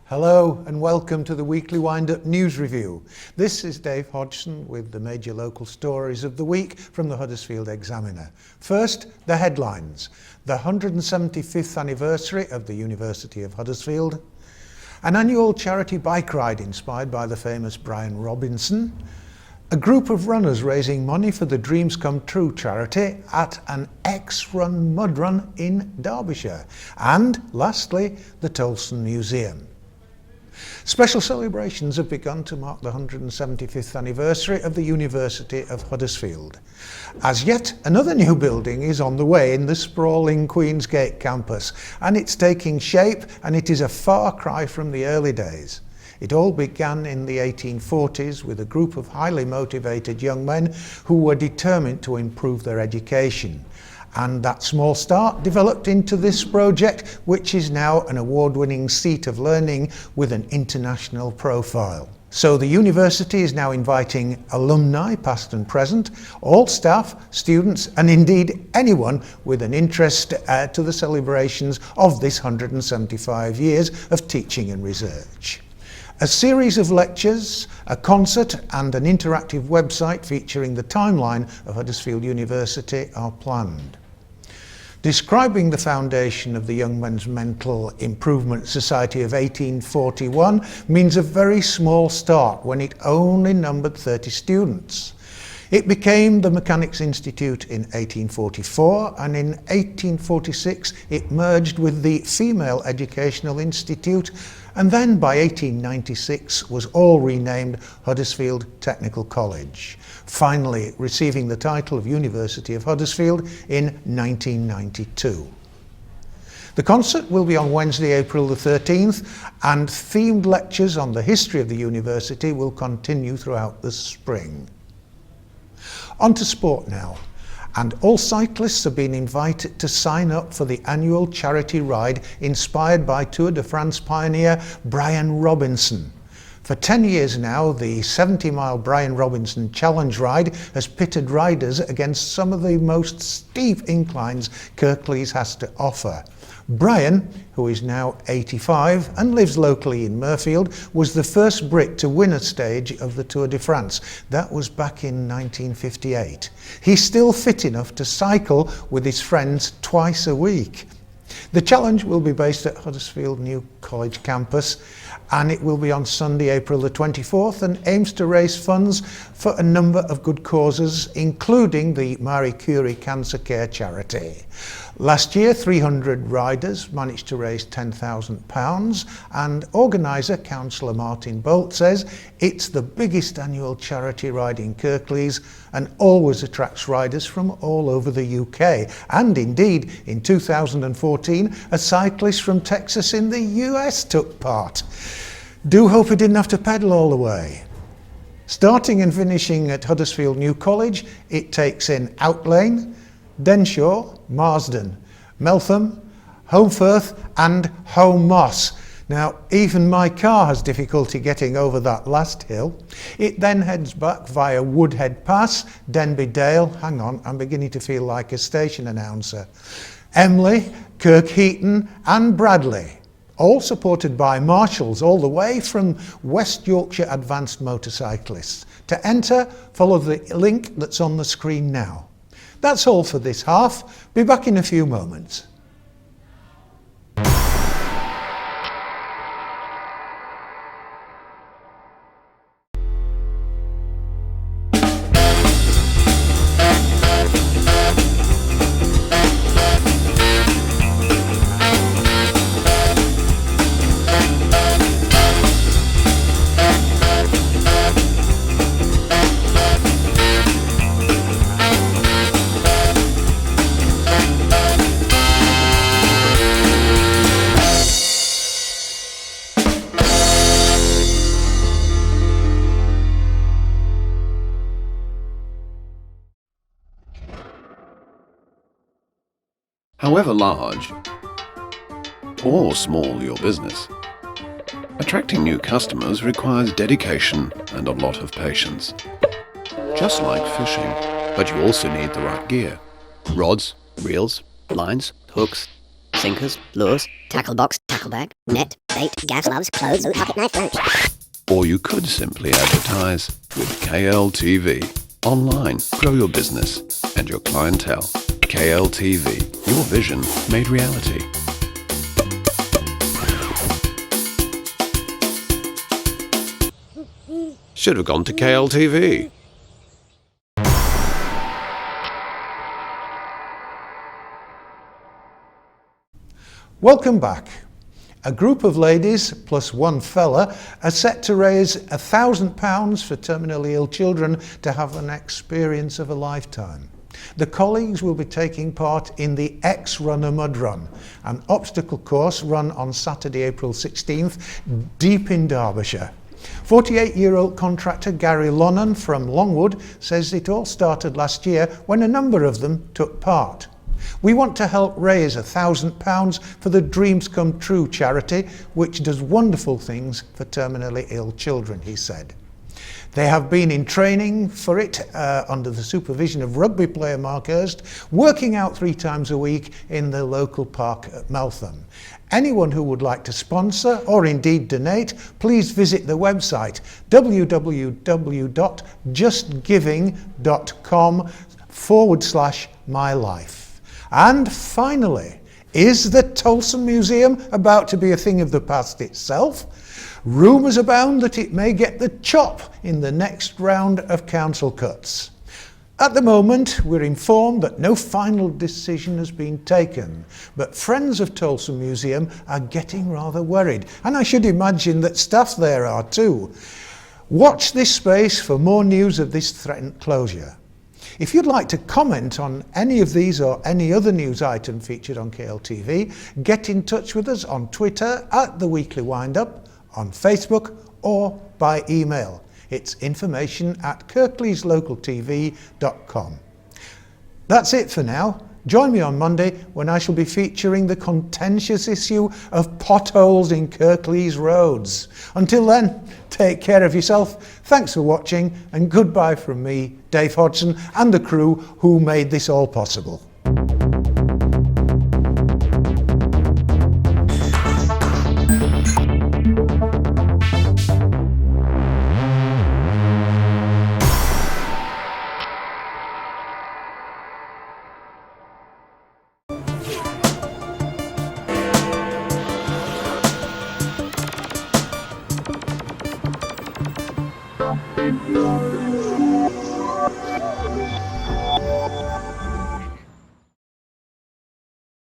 Hello and welcome to the weekly Wind-Up News Review. This is Dave Hodgson with the major local stories of the week from the Huddersfield Examiner. First, the headlines. The 175th anniversary of the University of Huddersfield. An annual charity bike ride inspired by the famous Brian Robinson. A group of runners raising money for the Dreams Come True charity at an X-Run mud run in Derbyshire. And lastly, the Toulson Museum. Special celebrations have begun to mark the 175th anniversary of the University of Huddersfield. As yet another new building is on the way in the sprawling Queensgate campus, and it's taking shape, and it is a far cry from the early days. It all began in the 1840s with a group of highly motivated young men who were determined to improve their education. And that small start developed into this project, which is now an award-winning seat of learning with an international profile. So the university is now inviting alumni, past and present, all staff, students, and indeed anyone with an interest to the celebrations of this 175 years of teaching and research. A series of lectures, a concert and an interactive website featuring the timeline of Huddersfield University are planned. Describing the foundation of the Young Men's Mental Improvement Society of 1841 means a very small start when it only numbered 30 students. It became the Mechanics Institute in 1844, and in 1846 it merged with the Female Educational Institute, and then by 1896 was all renamed Huddersfield Technical College, finally receiving the title of University of Huddersfield in 1992. The concert will be on Wednesday, April the 13th, and themed lectures on the history of the university will continue throughout the spring. On to sport now, and all cyclists have been invited to sign up for the annual charity ride inspired by Tour de France pioneer Brian Robinson. For 10 years now, the 70-mile Brian Robinson Challenge Ride has pitted riders against some of the most steep inclines Kirklees has to offer. Brian, who is now 85 and lives locally in Mirfield, was the first Brit to win a stage of the Tour de France. That was back in 1958. He's still fit enough to cycle with his friends twice a week. The challenge will be based at Huddersfield New College campus, and it will be on Sunday, April the 24th, and aims to raise funds for a number of good causes, including the Marie Curie Cancer Care Charity. Last year, 300 riders managed to raise £10,000, and organiser Councillor Martin Bolt says it's the biggest annual charity ride in Kirklees and always attracts riders from all over the UK. And indeed, in 2014, a cyclist from Texas in the US took part. Do hope he didn't have to pedal all the way. Starting and finishing at Huddersfield New College, it takes in Outlane, Denshaw, Marsden, Meltham, Holmfirth and Home Moss. Now, even my car has difficulty getting over that last hill. It then heads back via Woodhead Pass, Denby Dale, hang on, I'm beginning to feel like a station announcer, Emley, Kirkheaton and Bradley, all supported by marshals all the way from West Yorkshire Advanced Motorcyclists. To enter, follow the link that's on the screen now. That's all for this half. Be back in a few moments. However large or small your business, attracting new customers requires dedication and a lot of patience. Just like fishing, but you also need the right gear. Rods, reels, lines, hooks, sinkers, lures, tackle box, tackle bag, net, bait, gas, gloves, clothes, pocket knife, lunch. Or you could simply advertise with KLTV. Online, grow your business and your clientele. KLTV, your vision made reality. Should have gone to KLTV. Welcome back. A group of ladies plus one fella are set to raise £1,000 for terminally ill children to have an experience of a lifetime. The colleagues will be taking part in the X-Runner Mud Run, an obstacle course run on Saturday, April 16th, deep in Derbyshire. 48-year-old contractor Gary Lonnan from Longwood says it all started last year when a number of them took part. We want to help raise £1,000 for the Dreams Come True charity, which does wonderful things for terminally ill children, he said. They have been in training for it under the supervision of rugby player Mark Hurst, working out 3 times a week in the local park at Meltham. Anyone who would like to sponsor or indeed donate, please visit the website www.justgiving.com/mylife. And finally, is the Toulson Museum about to be a thing of the past itself? Rumours abound that it may get the chop in the next round of council cuts. At the moment, we're informed that no final decision has been taken, but friends of Toulson Museum are getting rather worried, and I should imagine that staff there are too. Watch this space for more news of this threatened closure. If you'd like to comment on any of these or any other news item featured on KLTV, get in touch with us on Twitter at The Weekly Windup, on Facebook or by email. It's information@kirkleeslocaltv.com. That's it for now. Join me on Monday when I shall be featuring the contentious issue of potholes in Kirklees roads. Until then, take care of yourself. Thanks for watching, and goodbye from me, Dave Hodgson, and the crew who made this all possible.